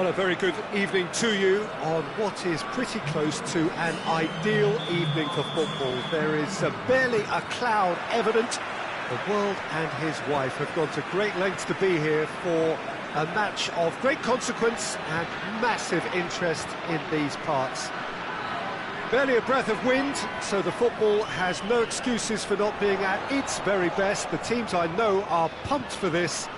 Well, a very good evening to you on what is pretty close to an ideal evening for football. There is barely a cloud evident. The world and his wife have gone to great lengths to be here for a match of great consequence and massive interest in these parts. Barely a breath of wind, so the football has no excuses for not being at its very best. The teams I know are pumped for this.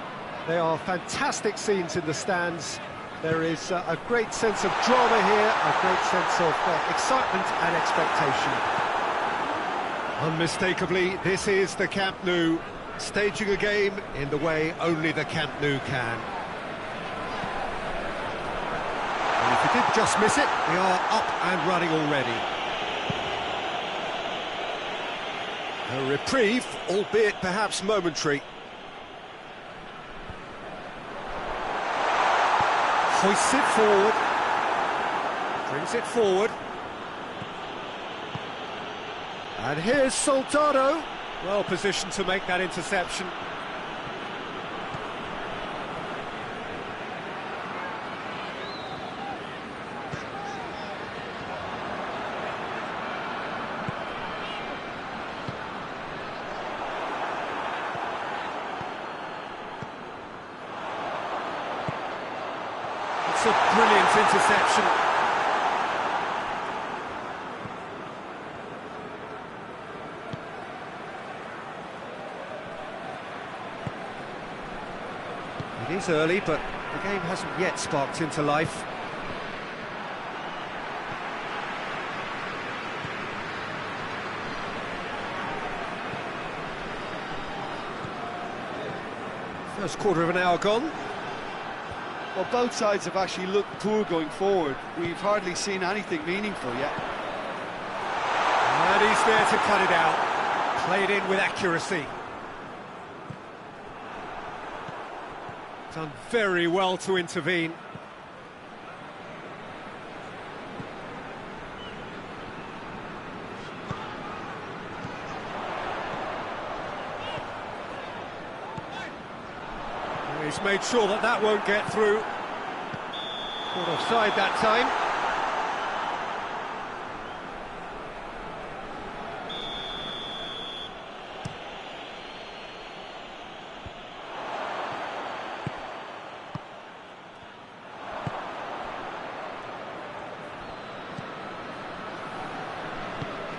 They are fantastic scenes in the stands. There is a great sense of drama here, a great sense of excitement and expectation. Unmistakably, this is the Camp Nou, staging a game in the way only the Camp Nou can. And if you did just miss it, we are up and running already. A reprieve, albeit perhaps momentary. Hoists it forward, brings it forward, and here's Soldado, well positioned to make that interception. It's a brilliant interception. It is early, but the game hasn't yet sparked into life. First quarter of an hour gone. Well, both sides have actually looked poor going forward. We've hardly seen anything meaningful yet. And he's there to cut it out. Played in with accuracy. Done very well to intervene. He's made sure that that won't get through. Caught offside that time.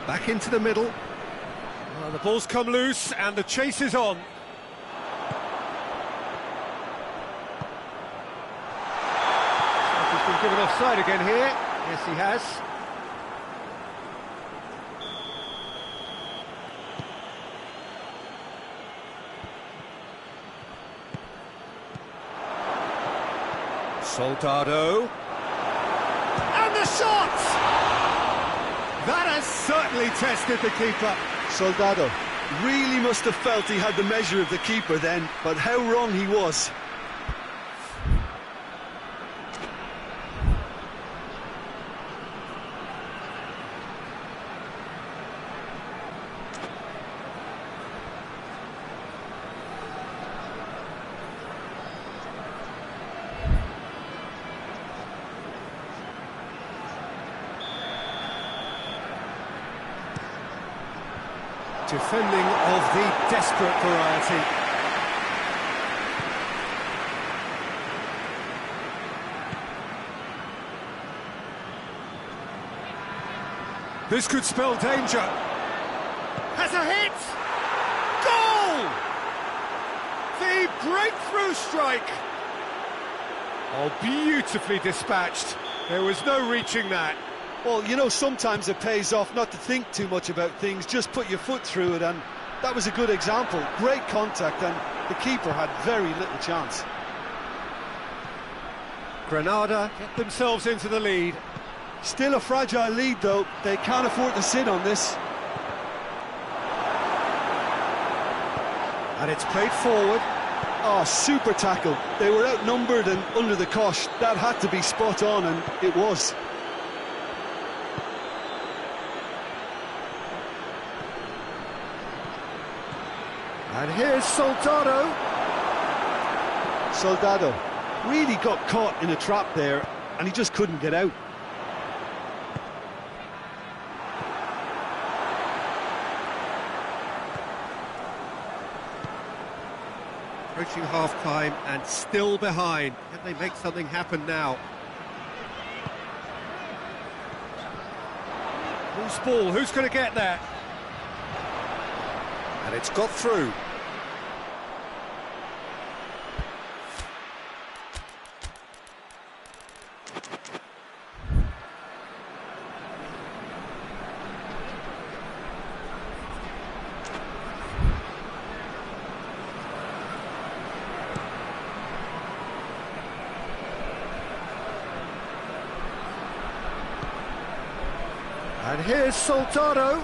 Back into the middle. Well, the ball's come loose and the chase is on. He's been given offside again here. Yes, he has. Soldado. And the shot! That has certainly tested the keeper. Soldado really must have felt he had the measure of the keeper then, but how wrong he was. Defending of the desperate variety. This could spell danger. Has a hit! Goal! The breakthrough strike! Oh, beautifully dispatched. There was no reaching that. Well, you know, sometimes it pays off not to think too much about things, just put your foot through it, and that was a good example. Great contact, and the keeper had very little chance. Granada get themselves into the lead. Still a fragile lead, though. They can't afford to sit on this. And it's played forward. Oh, super tackle. They were outnumbered and under the cosh. That had to be spot on, and it was. And here's Soldado. Soldado Really got caught in a trap there, and he just couldn't get out. Approaching half-time and still behind. Can they make something happen now? Loose ball, who's going to get there? And it's got through. And here's Soldado.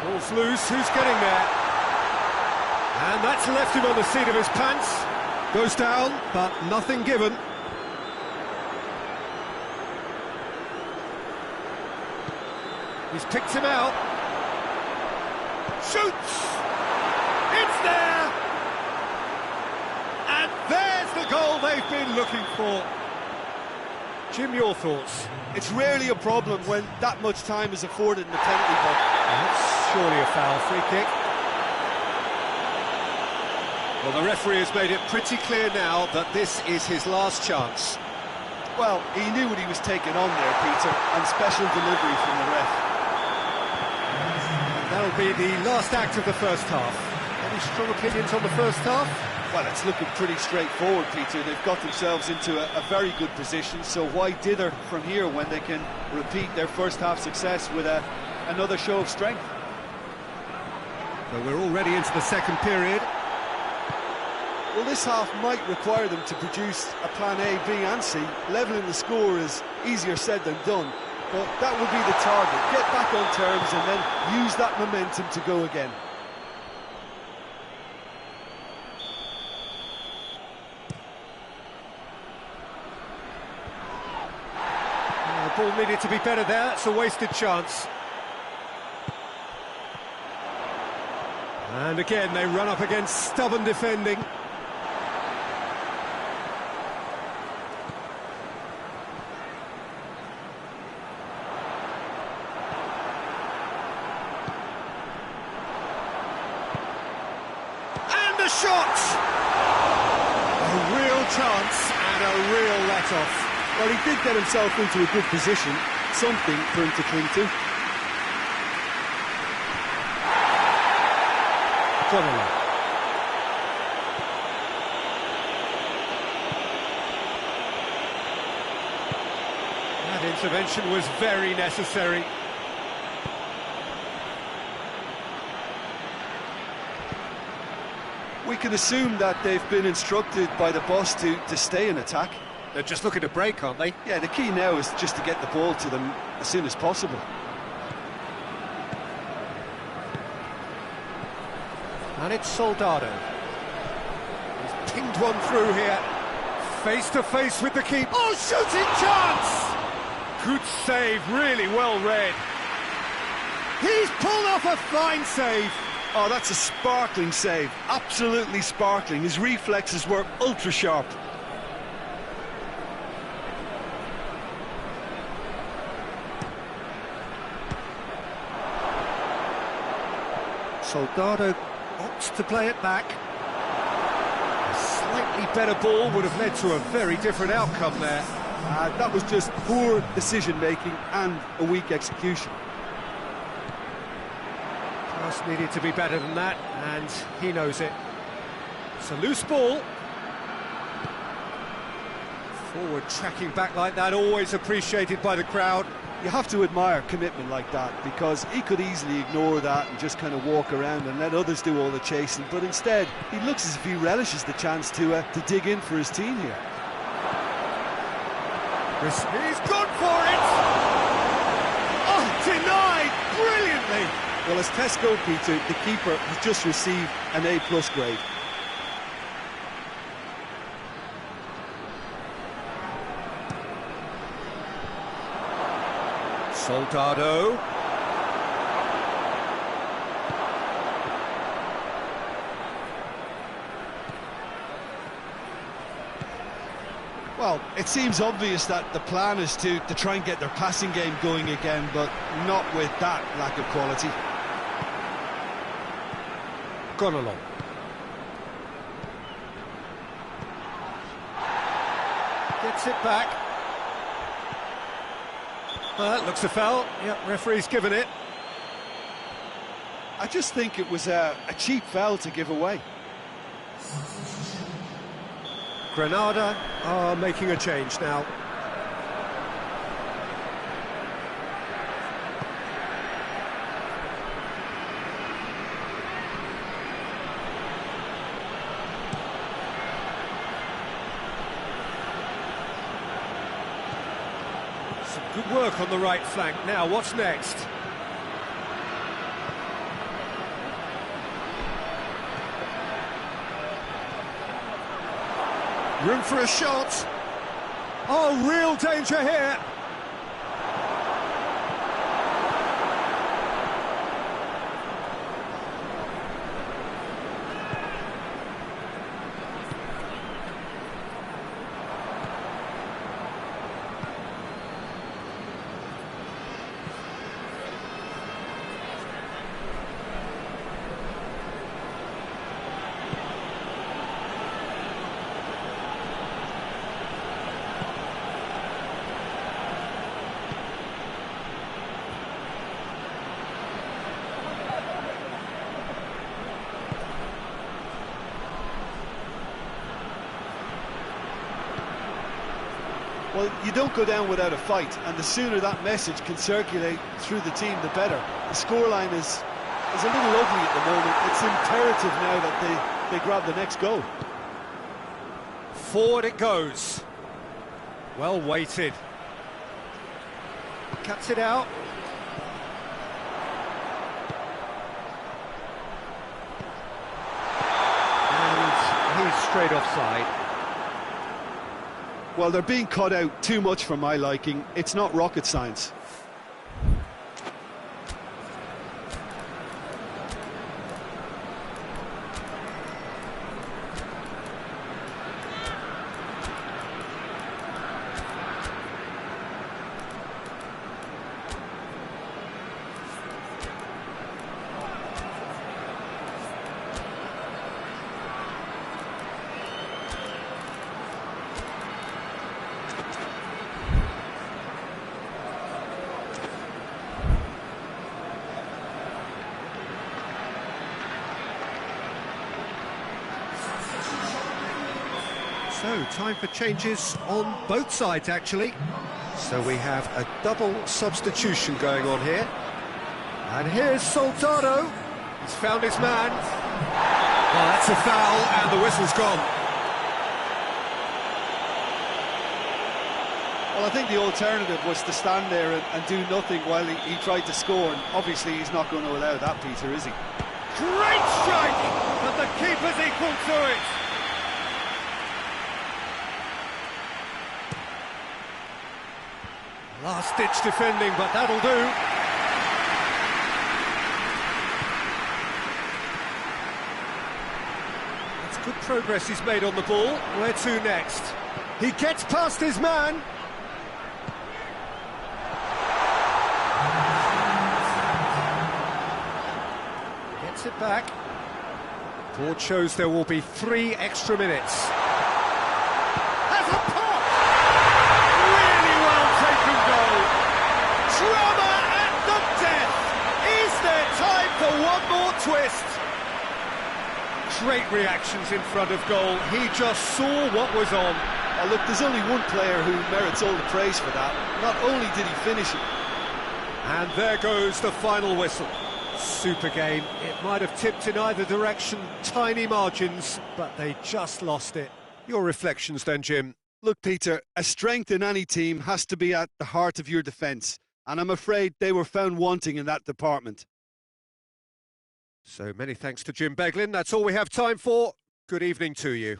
Ball's loose, who's getting there? And that's left him on the seat of his pants. Goes down, but nothing given. He's picked him out. Shoots! It's there! And there's the goal they've been looking for. Jim, your thoughts? It's rarely a problem when that much time is afforded in the penalty box. That's surely a foul. Free kick. Well, the referee has made it pretty clear now that this is his last chance. Well, he knew what he was taking on there, Peter, and special delivery from the ref. That'll be the last act of the first half. Any strong opinions on the first half? Well, it's looking pretty straightforward, Peter. They've got themselves into a very good position, so why dither from here when they can repeat their first half success with another show of strength? So we're already into the second period. Well, this half might require them to produce a plan A, B and C. Levelling the score is easier said than done, but that would be the target. Get back on terms and then use that momentum to go again. The ball needed to be better there, that's a wasted chance. And again, they run up against stubborn defending. And a shot! A real chance and a real let-off. Well, he did get himself into a good position, something for him to cling to. Connolly. That intervention was very necessary. We can assume that they've been instructed by the boss to stay in attack. They're just looking to break, aren't they? Yeah, the key now is just to get the ball to them as soon as possible. And it's Soldado. He's pinged one through here. Face to face with the keeper. Oh, shooting chance! Good save, really well read. He's pulled off a fine save. Oh, that's a sparkling save. Absolutely sparkling. His reflexes were ultra sharp. Soldado opts to play it back. A slightly better ball would have led to a very different outcome there. That was just poor decision-making and a weak execution. Just needed to be better than that, and he knows it. It's a loose ball. Forward tracking back like that, always appreciated by the crowd. You have to admire commitment like that, because he could easily ignore that and just kind of walk around and let others do all the chasing, but instead he looks as if he relishes the chance to dig in for his team here. He's gone for it! Oh, denied brilliantly! Well, as tests go, Peter, the keeper has just received an A+ grade. Soldado. Well, it seems obvious that the plan is to try and get their passing game going again, but not with that lack of quality. Gone along. Gets it back. Looks a foul. Yep, referee's given it. I just think it was a cheap foul to give away. Granada are making a change now. Some good work on the right flank. Now, what's next? Room for a shot. Oh, real danger here. Well, you don't go down without a fight, and the sooner that message can circulate through the team, the better. The scoreline is a little ugly at the moment. It's imperative now that they grab the next goal. Forward it goes. Well weighted. Cuts it out. And he's straight offside. Well, they're being cut out too much for my liking. It's not rocket science. So, time for changes on both sides, actually. So we have a double substitution going on here. And here's Soldado. He's found his man. Well, that's a foul, and the whistle's gone. Well, I think the alternative was to stand there and do nothing while he tried to score, and obviously he's not going to allow that, Peter, is he? Great strike! But the keeper's equal to it. Last-ditch defending, but that'll do. That's good progress he's made on the ball. Where to next? He gets past his man. Gets it back. Board shows there will be 3 extra minutes. Has a pop! Really well taken goal. Drama at the death. Is there time for one more twist? Great reactions in front of goal. He just saw what was on. Oh, look, there's only one player who merits all the praise for that. Not only did he finish it. And there goes the final whistle. Super game. It might have tipped in either direction, tiny margins, but they just lost it. Your reflections then, Jim? Look, Peter, a strength in any team has to be at the heart of your defence, and I'm afraid they were found wanting in that department. So many thanks to Jim Beglin. That's all we have time for. Good evening to you.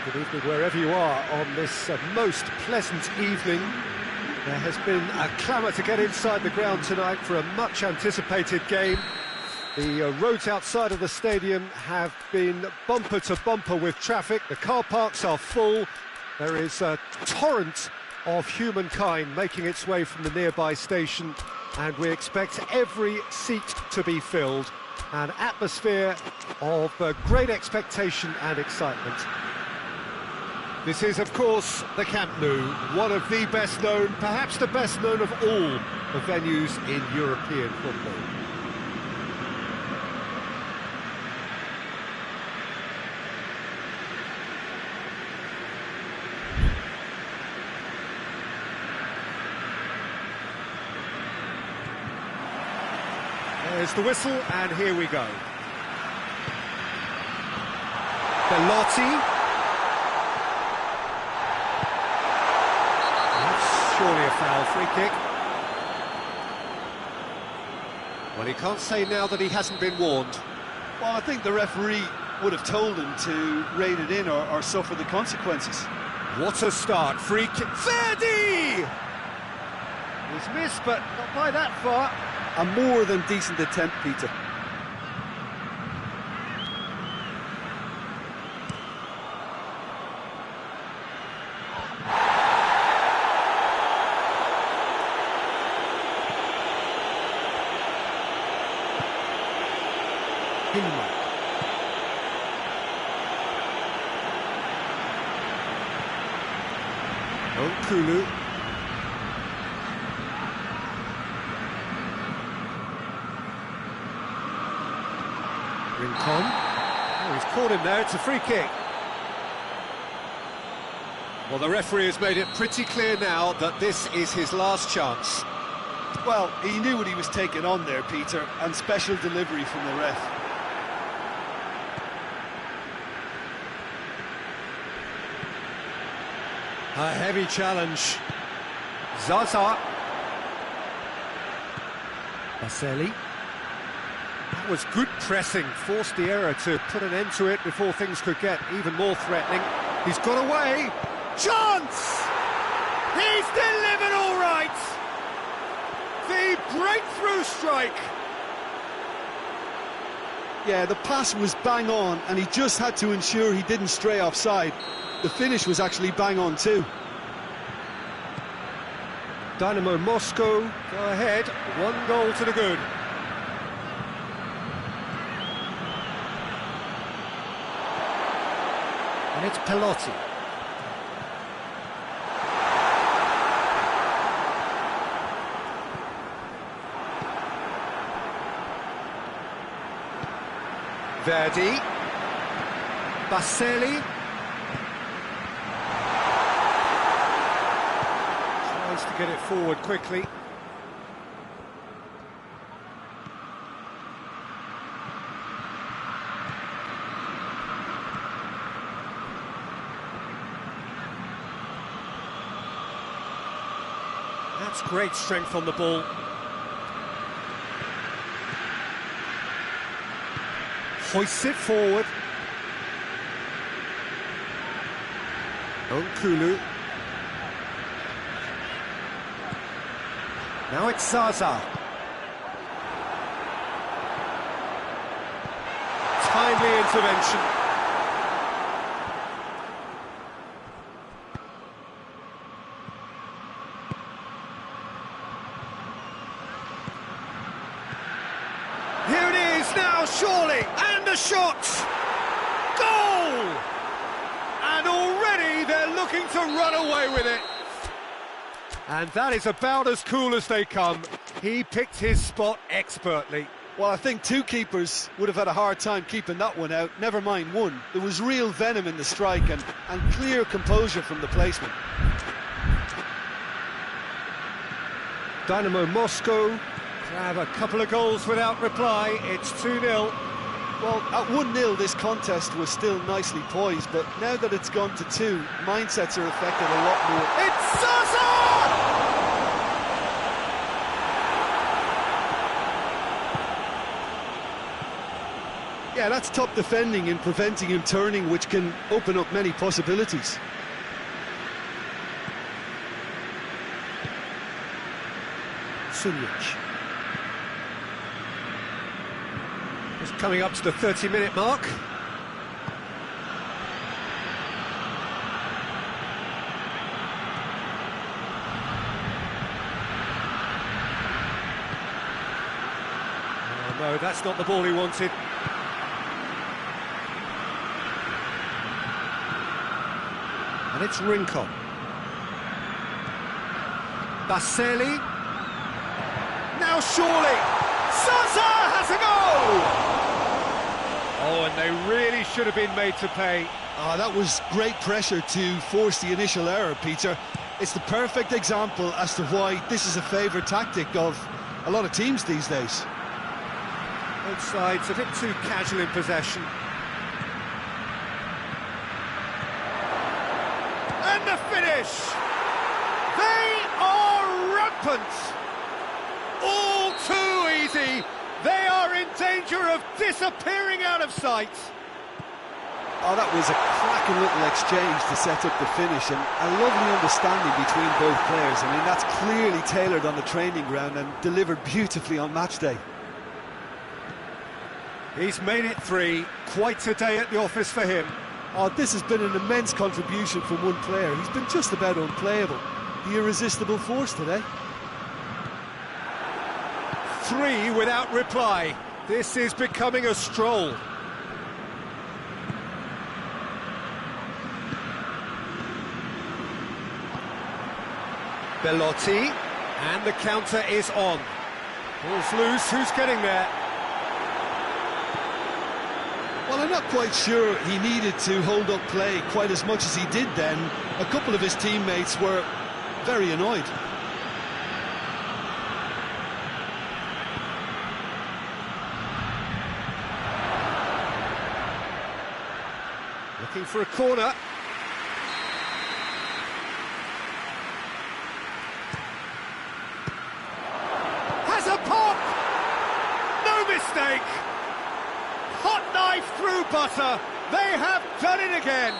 Good evening wherever you are on this most pleasant evening. There has been a clamour to get inside the ground tonight for a much-anticipated game. The roads outside of the stadium have been bumper to bumper with traffic. The car parks are full. There is a torrent of humankind making its way from the nearby station, and we expect every seat to be filled. An atmosphere of great expectation and excitement. This is, of course, the Camp Nou, one of the best known, perhaps the best known of all the venues in European football. There's the whistle, and here we go. Belotti. Surely a foul, free kick. Well, he can't say now that he hasn't been warned. Well, I think the referee would have told him to rein it in or suffer the consequences. What a start, free kick. Verdi! He's missed, but not by that far. A more than decent attempt, Peter. Hilma. Kulu. Rincon. Oh, he's caught him there, it's a free kick. Well, the referee has made it pretty clear now that this is his last chance. Well, he knew what he was taking on there, Peter, and special delivery from the ref. A heavy challenge. Zaza. Baselli. That was good pressing, forced the error to put an end to it before things could get even more threatening. He's got away. Chance! He's delivered all right! The breakthrough strike! Yeah, the pass was bang on, and he just had to ensure he didn't stray offside. The finish was actually bang on too. Dynamo Moscow go ahead, 1 goal to the good. And it's Belotti. Verdi. Baselli. Tries to get it forward quickly. That's great strength on the ball. Hoists it forward. Kulu. Now it's Zaza. Timely intervention. Here it is now, surely, and a shot! Goal! And already they're looking to run away with it. And that is about as cool as they come. He picked his spot expertly. Well, I think two keepers would have had a hard time keeping that one out, never mind one. There was real venom in the strike and clear composure from the placement. Dynamo Moscow grab a couple of goals without reply. It's 2-0. Well, at 1-0 this contest was still nicely poised, but now that it's gone to 2, mindsets are affected a lot more. It's Zaza! Yeah, that's top defending and preventing him turning, which can open up many possibilities. Sunjic. Just coming up to the 30-minute mark. Oh, no, that's not the ball he wanted. And it's Rincon. Baselli. Now surely, Zaza has a goal! Oh, and they really should have been made to pay. Oh, that was great pressure to force the initial error, Peter. It's the perfect example as to why this is a favourite tactic of a lot of teams these days. Both sides a bit too casual in possession. And the finish! They are rampant! All too easy! They are in danger of disappearing out of sight! Oh, that was a cracking little exchange to set up the finish, and a lovely understanding between both players. I mean, that's clearly tailored on the training ground and delivered beautifully on match day. He's made it 3, quite a day at the office for him. Oh, this has been an immense contribution from one player. He's been just about unplayable. The irresistible force today. 3 without reply. This is becoming a stroll. Belotti, and the counter is on. Ball's loose, who's getting there? Well, I'm not quite sure he needed to hold up play quite as much as he did then. A couple of his teammates were very annoyed. Looking for a corner. Has a pop! No mistake! Hot knife through butter. They have done it again.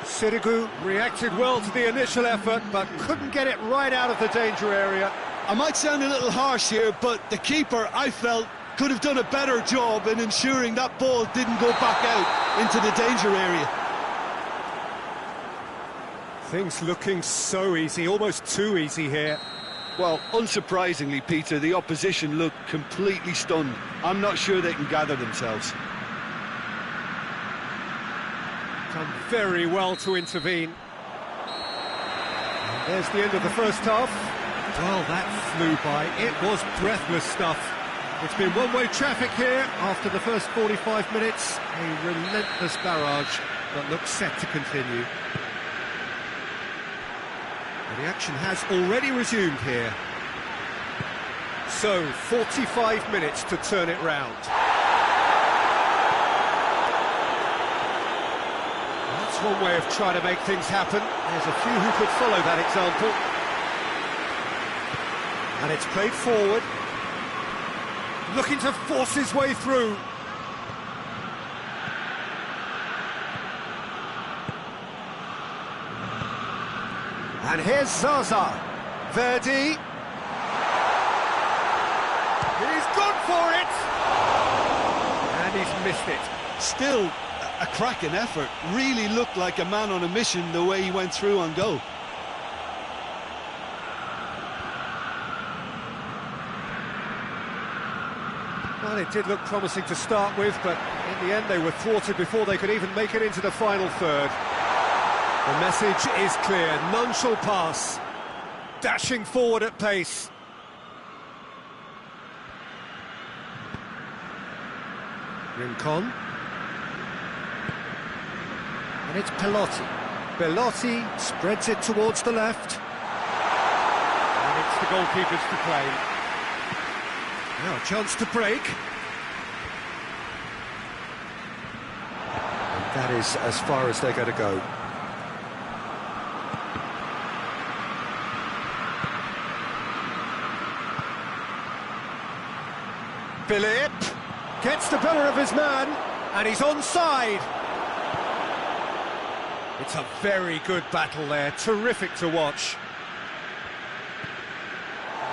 Sirigu reacted well to the initial effort, but couldn't get it right out of the danger area. I might sound a little harsh here, but the keeper, I felt, could have done a better job in ensuring that ball didn't go back out into the danger area. Things looking so easy, almost too easy here. Well, unsurprisingly, Peter, the opposition looked completely stunned. I'm not sure they can gather themselves. Done very well to intervene. And there's the end of the first half. Well, that flew by. It was breathless stuff. It's been one-way traffic here after the first 45 minutes. A relentless barrage that looks set to continue. The action has already resumed here. So, 45 minutes to turn it round. That's one way of trying to make things happen. There's a few who could follow that example. And it's played forward. Looking to force his way through. And here's Zaza. Verdi. He's gone for it! And he's missed it. Still a cracking effort. Really looked like a man on a mission the way he went through on goal. Well, it did look promising to start with, but in the end they were thwarted before they could even make it into the final third. The message is clear, none shall pass. Dashing forward at pace. Rincon. And it's Belotti. Belotti spreads it towards the left. And it's the goalkeepers to play. Now a chance to break. And that is as far as they're going to go. Philip. Gets the better of his man, and he's onside. It's a very good battle there, terrific to watch.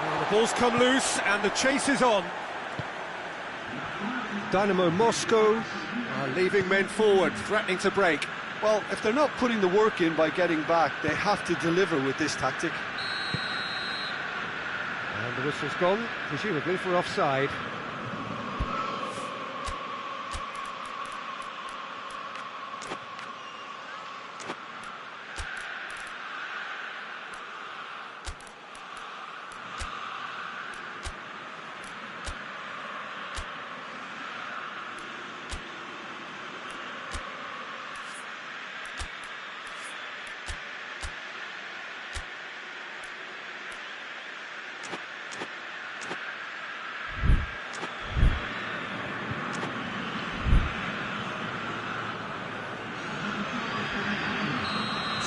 Well, the ball's come loose, and the chase is on. Dynamo Moscow are leaving men forward, threatening to break. Well, if they're not putting the work in by getting back, they have to deliver with this tactic. And the whistle's gone, presumably for offside.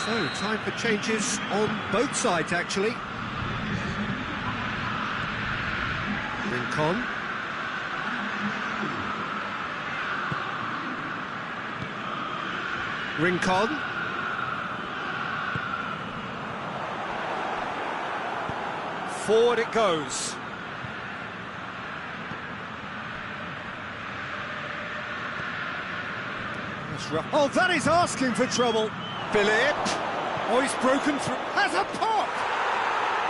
So, time for changes on both sides, actually. Rincon. Rincon. Forward it goes. That's rough. Oh, that is asking for trouble. Philip. Oh, he's broken through. Has a pop!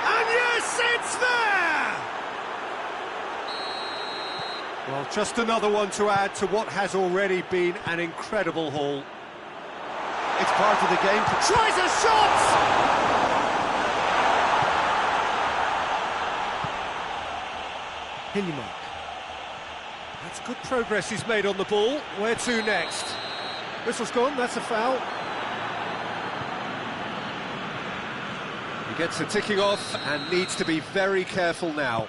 And yes, it's there! Well, just another one to add to what has already been an incredible haul. It's part of the game. Tries a shot! Hillimark. That's good progress he's made on the ball. Where to next? Whistle's gone, that's a foul. He gets the ticking off and needs to be very careful now.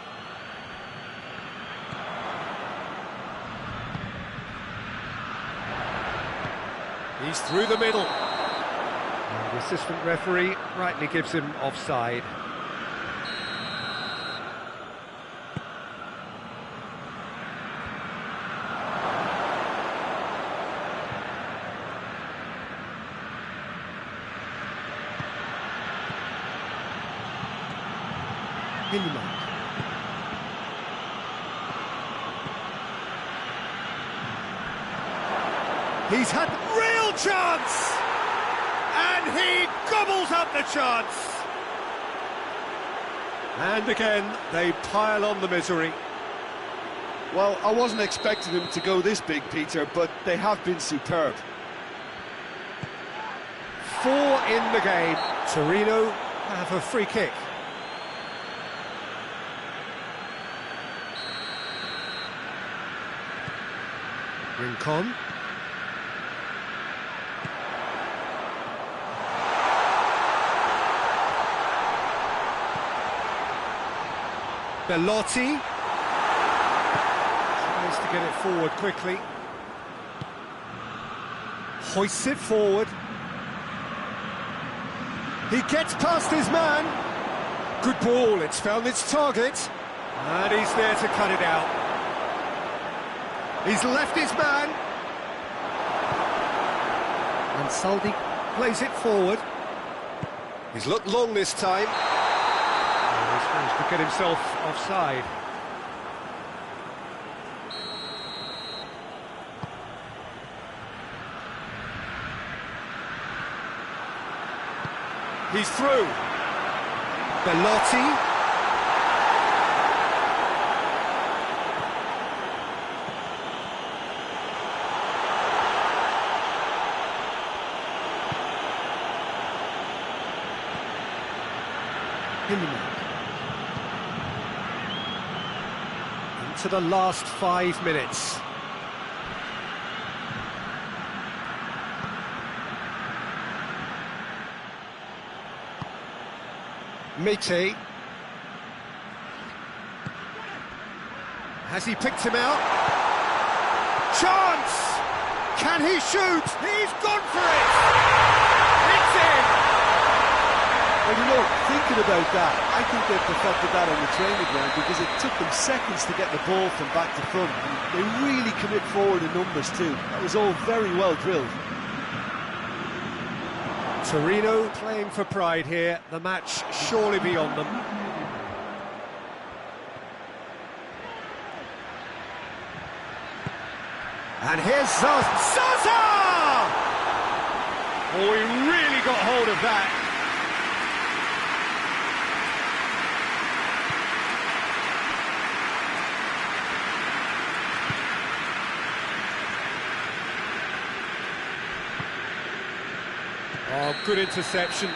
He's through the middle. And the assistant referee rightly gives him offside. Hillimark. He's had real chance! And he gobbles up the chance! And again, they pile on the misery. Well, I wasn't expecting them to go this big, Peter, but they have been superb. 4 in the game. Torino have a free kick. Rincon. Belotti tries to get it forward quickly. Hoists it forward. He gets past his man. Good ball, it's found its target. And he's there to cut it out. He's left his man. And Saldi plays it forward. He's looked long this time. And he's managed to get himself offside. He's through. Belotti. Hillimark. Into the last 5 minutes. Mete. Has he picked him out? Chance! Can he shoot? He's gone for it! It's in! Well, you know, thinking about that, I think they perfected that on the training ground because it took them seconds to get the ball from back to front. They really commit forward in numbers too. That was all very well drilled. Torino playing for pride here, the match surely beyond them. And here's Zaza! Oh, he really got hold of that. Oh, good interception.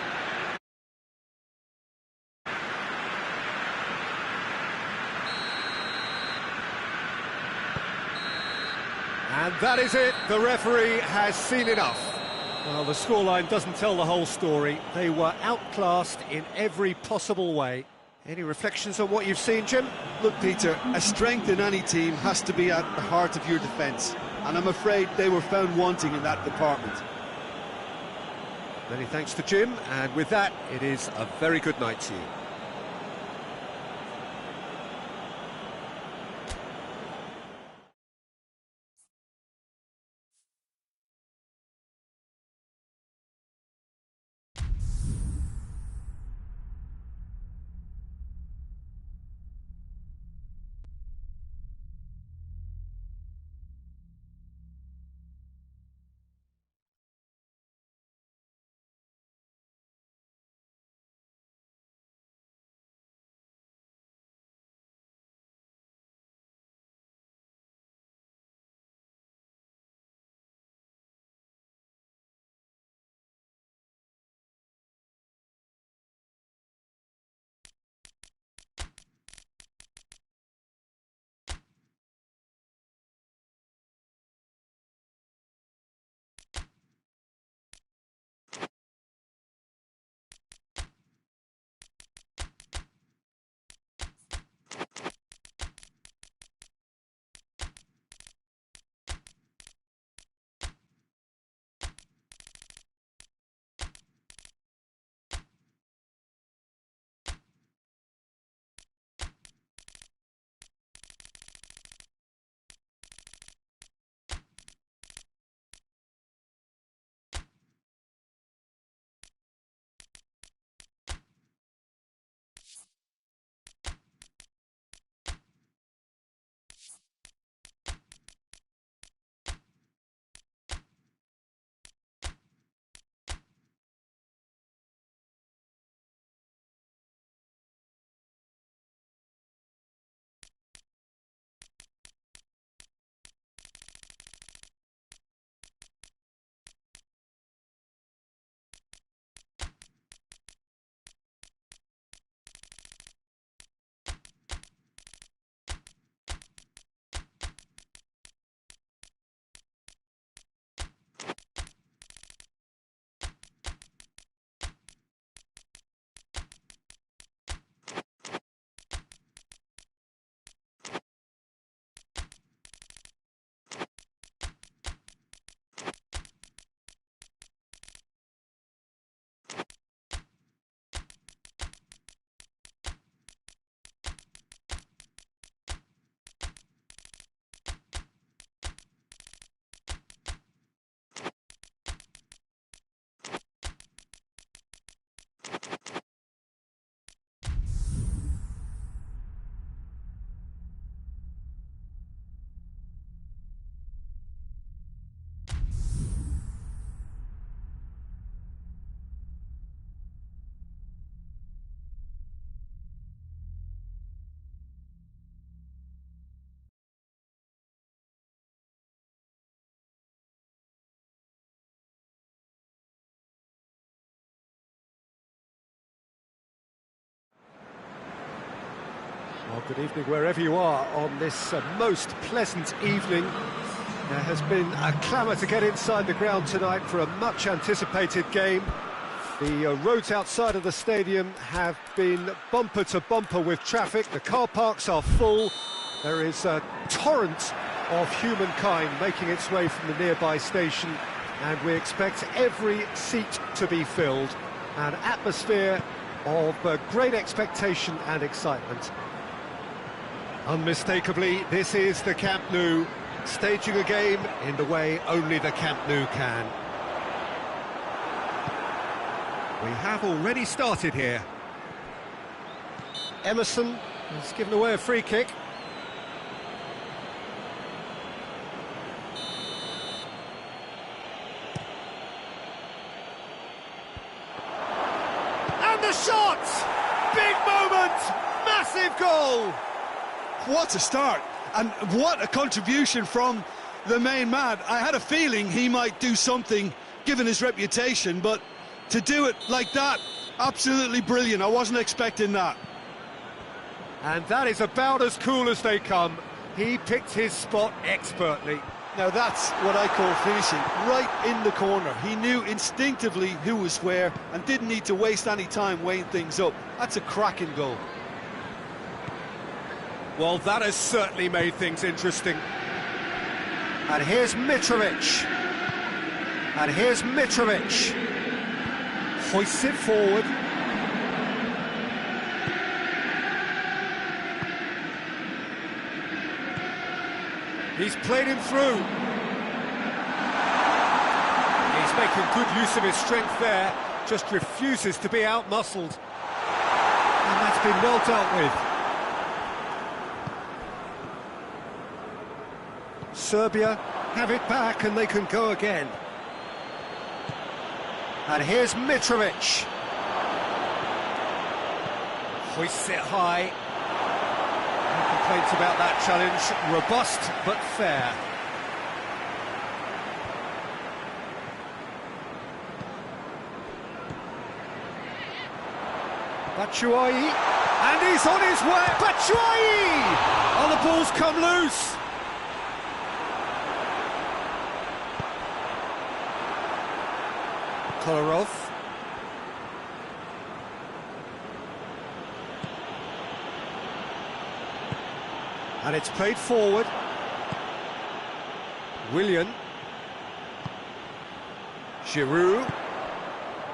And that is it. The referee has seen enough. Well, the scoreline doesn't tell the whole story. They were outclassed in every possible way. Any reflections on what you've seen, Jim? Look, Peter, a strength in any team has to be at the heart of your defence. And I'm afraid they were found wanting in that department. Many thanks to Jim, and with that, it is a very good night to you. Well, good evening wherever you are on this most pleasant evening. There has been a clamour to get inside the ground tonight for a much-anticipated game. The roads outside of the stadium have been bumper to bumper with traffic. The car parks are full. There is a torrent of humankind making its way from the nearby station, and we expect every seat to be filled. An atmosphere of great expectation and excitement. Unmistakably, this is the Camp Nou, staging a game in the way only the Camp Nou can. We have already started here. Emerson has given away a free kick. And the shot! Big moment! Massive goal! What a start, and what a contribution from the main man. I had a feeling he might do something, given his reputation, but to do it like that, absolutely brilliant. I wasn't expecting that. And that is about as cool as they come. He picked his spot expertly. Now that's what I call finishing, right in the corner. He knew instinctively who was where and didn't need to waste any time weighing things up. That's a cracking goal. Well, that has certainly made things interesting. And here's Mitrovic. And here's Mitrovic. Hoists it forward. He's played him through. He's making good use of his strength there. Just refuses to be out-muscled. And that's been well dealt with. Serbia have it back and they can go again. And here's Mitrovic. Hoists it high. No complaints about that challenge. Robust but fair. Batshuayi. And he's on his way. Batshuayi! Oh, the ball's come loose. Kolarov. And it's played forward. Willian. Giroud.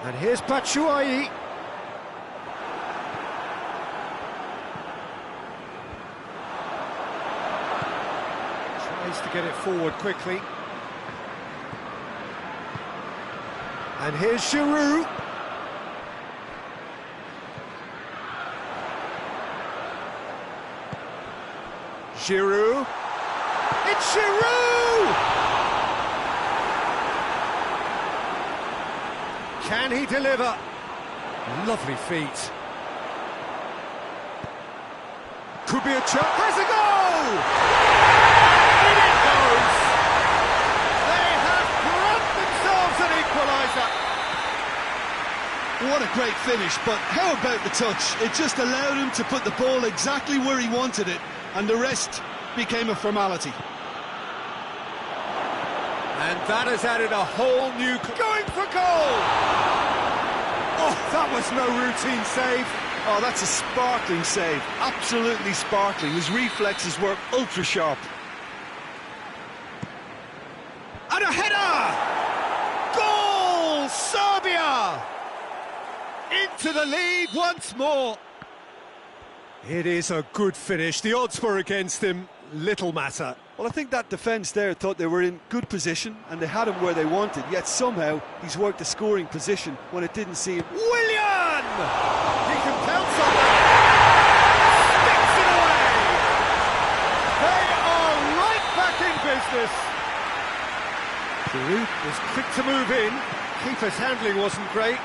And here's Batshuayi. Tries to get it forward quickly. And here's Giroud. Giroud. It's Giroud! Can he deliver? Lovely feet. Could be a chance. Has a goal! In it goes! They have grabbed themselves an equaliser. What a great finish, but how about the touch? It just allowed him to put the ball exactly where he wanted it, and the rest became a formality. And that has added a whole new... Going for goal! Oh, that was no routine save. Oh, that's a sparkling save. Absolutely sparkling. His reflexes were ultra sharp. And a header! Goal! Serbia! Into the lead once more. It is a good finish. The odds were against him. Little matter. Well, I think that defence there thought they were in good position and they had him where they wanted, yet somehow he's worked a scoring position when it didn't seem. Willian! He can pounce on that. Sticks it away. They are right back in business. Giroud was quick to move in. Keeper's handling wasn't great.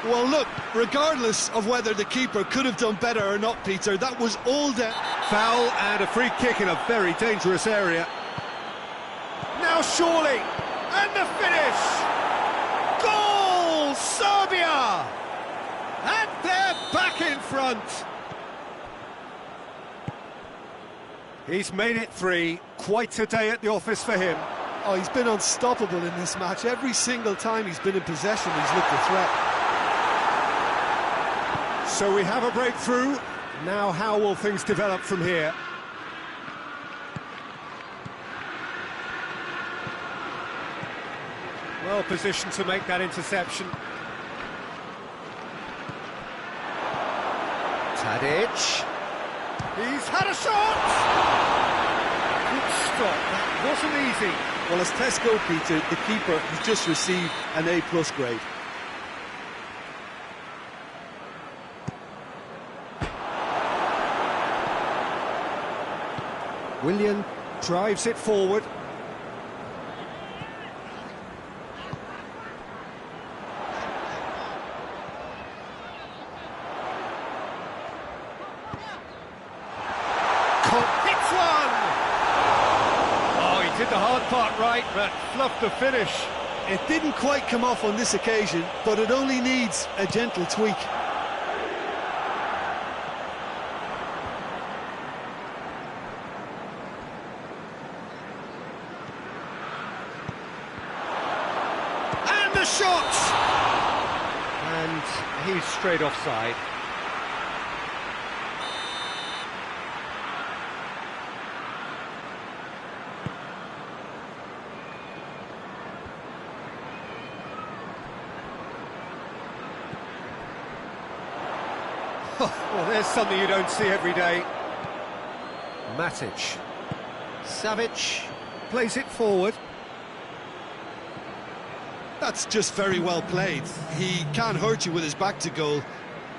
Well, look, regardless of whether the keeper could have done better or not, Peter, that was all down. Foul and a free kick in a very dangerous area. Now surely, and the finish! Goal! Serbia! And they're back in front. He's made it 3. Quite a day at the office for him. Oh, he's been unstoppable in this match. Every single time he's been in possession, he's looked a threat. So we have a breakthrough. Now how will things develop from here? Well positioned to make that interception. Tadic. He's had a shot! Good stop, that wasn't easy. Well, as tests go, Peter, the keeper has just received an A+ grade. Willian drives it forward. Hits one! Oh, he did the hard part right, but fluffed the finish. It didn't quite come off on this occasion, but it only needs a gentle tweak. And the shot! And he's straight offside. Well, there's something you don't see every day. Matic. Savic plays it forward. That's just very well played. He can't hurt you with his back to goal,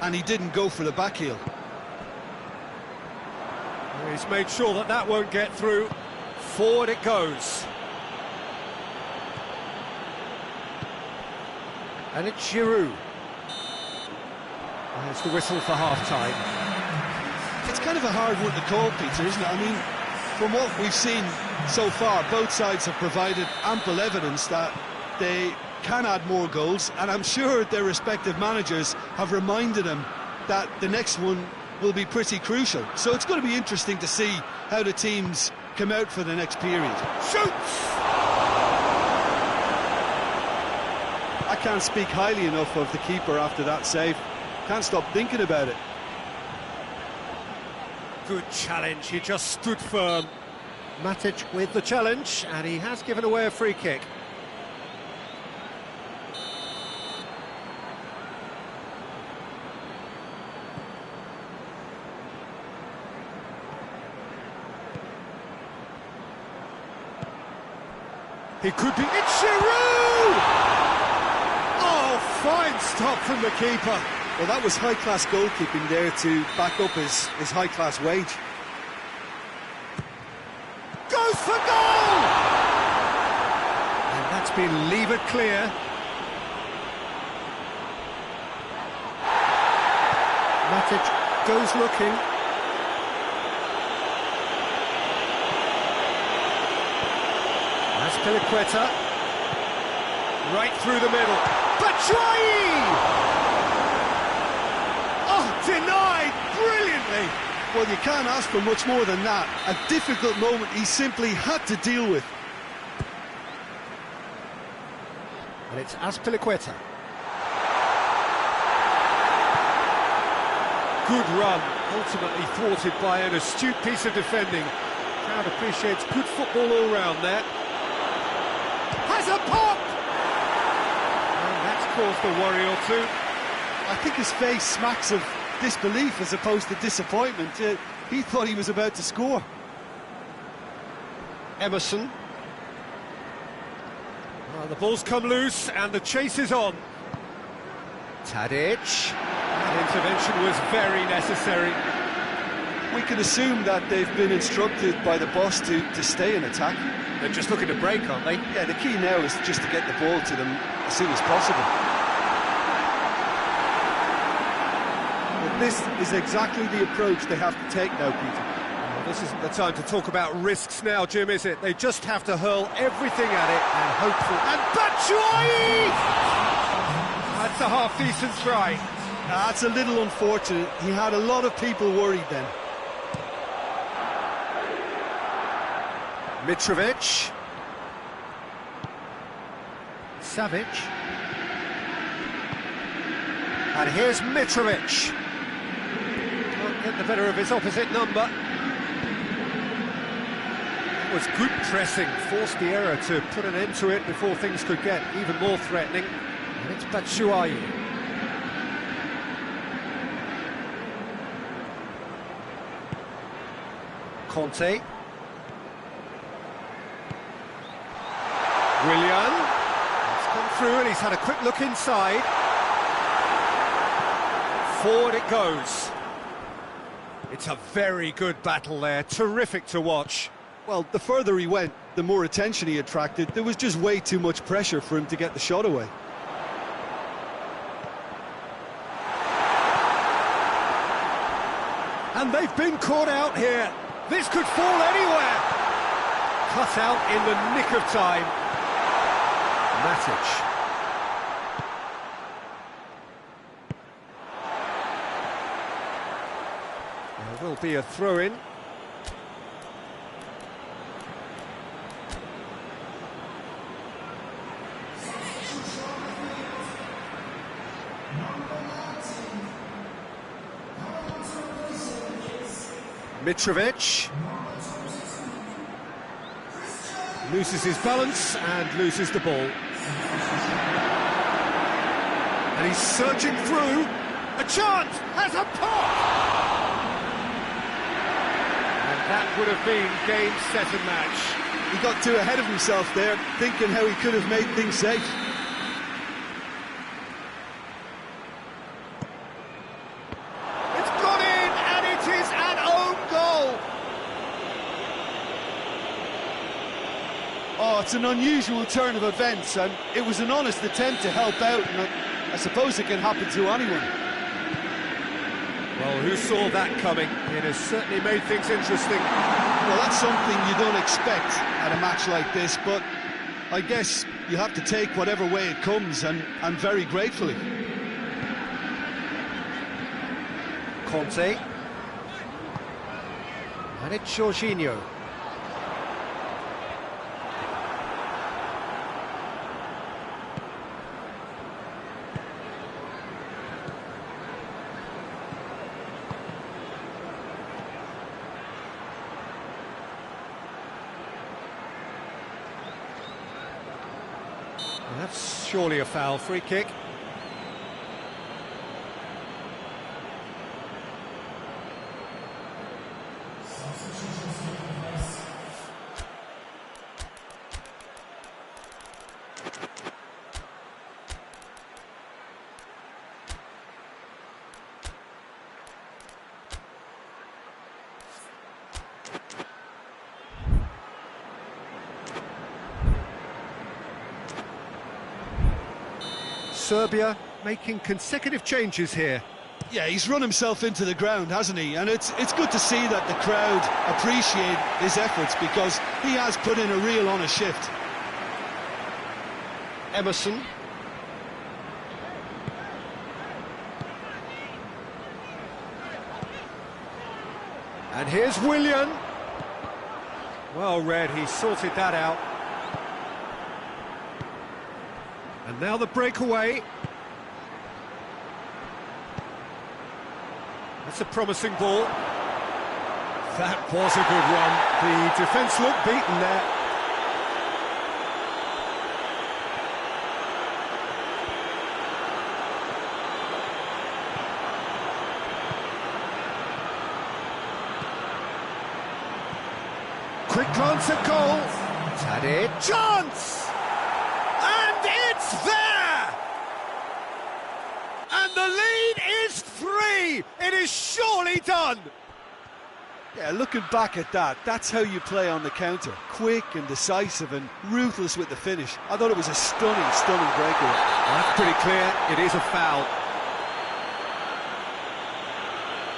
and he didn't go for the back heel. He's made sure that that won't get through. Forward it goes. And it's Giroud. There's the whistle for half-time. It's kind of a hard one to call, Peter, isn't it? I mean, from what we've seen so far, both sides have provided ample evidence that they can add more goals, and I'm sure their respective managers have reminded them that the next one will be pretty crucial. So it's going to be interesting to see how the teams come out for the next period. Shoots! I can't speak highly enough of the keeper after that save. Can't stop thinking about it. Good challenge, he just stood firm. Matic with the challenge, and he has given away a free kick. He could be... It's Giroud! Oh, fine stop from the keeper. Well, that was high-class goalkeeping there to back up his high-class wage. Goes for goal! And that's been levered clear. Matic goes looking. Azpilicueta. Right through the middle. Batshuayi! Denied brilliantly. Well, you can't ask for much more than that. A difficult moment he simply had to deal with. And it's Azpilicueta. Good run, ultimately thwarted by an astute piece of defending. Crowd appreciates good football all round there. Has a pop! And that's caused a worry or two. I think his face smacks of disbelief as opposed to disappointment. He thought he was about to score. Emerson. Well, the ball's come loose and the chase is on. Tadic. That intervention was very necessary. We can assume that they've been instructed by the boss to stay in attack. They're just looking to break, aren't they? Yeah, the key now is just to get the ball to them as soon as possible. This is exactly the approach they have to take now, Peter. Well, this isn't the time to talk about risks now, Jim, is it? They just have to hurl everything at it and hope for... And Batshuayi! That's a half-decent try. That's a little unfortunate. He had a lot of people worried then. Mitrovic. Savic. And here's Mitrovic. Can't get the better of his opposite number. It was good pressing, forced the error to put an end to it before things could get even more threatening. And it's Batshuayi. Conte. Willian. He's come through and he's had a quick look inside. Forward it goes. It's a very good battle there, terrific to watch. Well, the further he went, the more attention he attracted. There was just way too much pressure for him to get the shot away. And they've been caught out here. This could fall anywhere. Cut out in the nick of time. Matic. There will be a throw-in. Mitrovic loses his balance and loses the ball. And he's surging through. A chance! Has a pop! And that would have been game, set and match. He got too ahead of himself there, thinking how he could have made things safe. Oh, it's an unusual turn of events, and it was an honest attempt to help out, and I suppose it can happen to anyone. Well, who saw that coming? It has certainly made things interesting. Well, that's something you don't expect at a match like this, but I guess you have to take whatever way it comes, and very gratefully. Conte. And it's Jorginho. That's surely a foul. Free kick. Serbia making consecutive changes here. Yeah, he's run himself into the ground, hasn't he? And it's good to see that the crowd appreciate his efforts, because he has put in a real honest shift. Emerson. And here's Willian. Well read, he sorted that out. And now the breakaway. That's a promising ball. That was a good run. The defence looked beaten there. Quick glance at goal. Tadic. Chance! And it's there! And the lead is 3! It is surely done! Yeah, looking back at that, that's how you play on the counter. Quick and decisive and ruthless with the finish. I thought it was a stunning breakaway. That's pretty clear, it is a foul.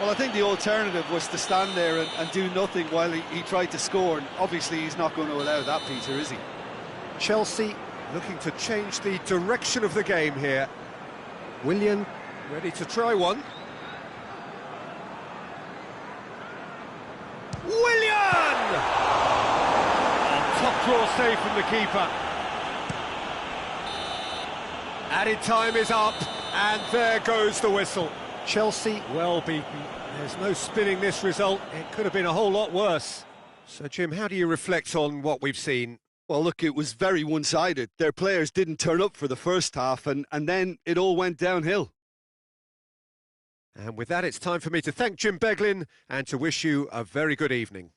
Well, I think the alternative was to stand there and do nothing while he tried to score, and obviously he's not going to allow that, Peter, is he? Chelsea looking to change the direction of the game here. Willian ready to try one. Willian! Top draw save from the keeper. Added time is up, and there goes the whistle. Chelsea well beaten. There's no spinning this result. It could have been a whole lot worse. So, Jim, how do you reflect on what we've seen? Well, look, it was very one-sided. Their players didn't turn up for the first half, and then it all went downhill. And with that, it's time for me to thank Jim Beglin and to wish you a very good evening.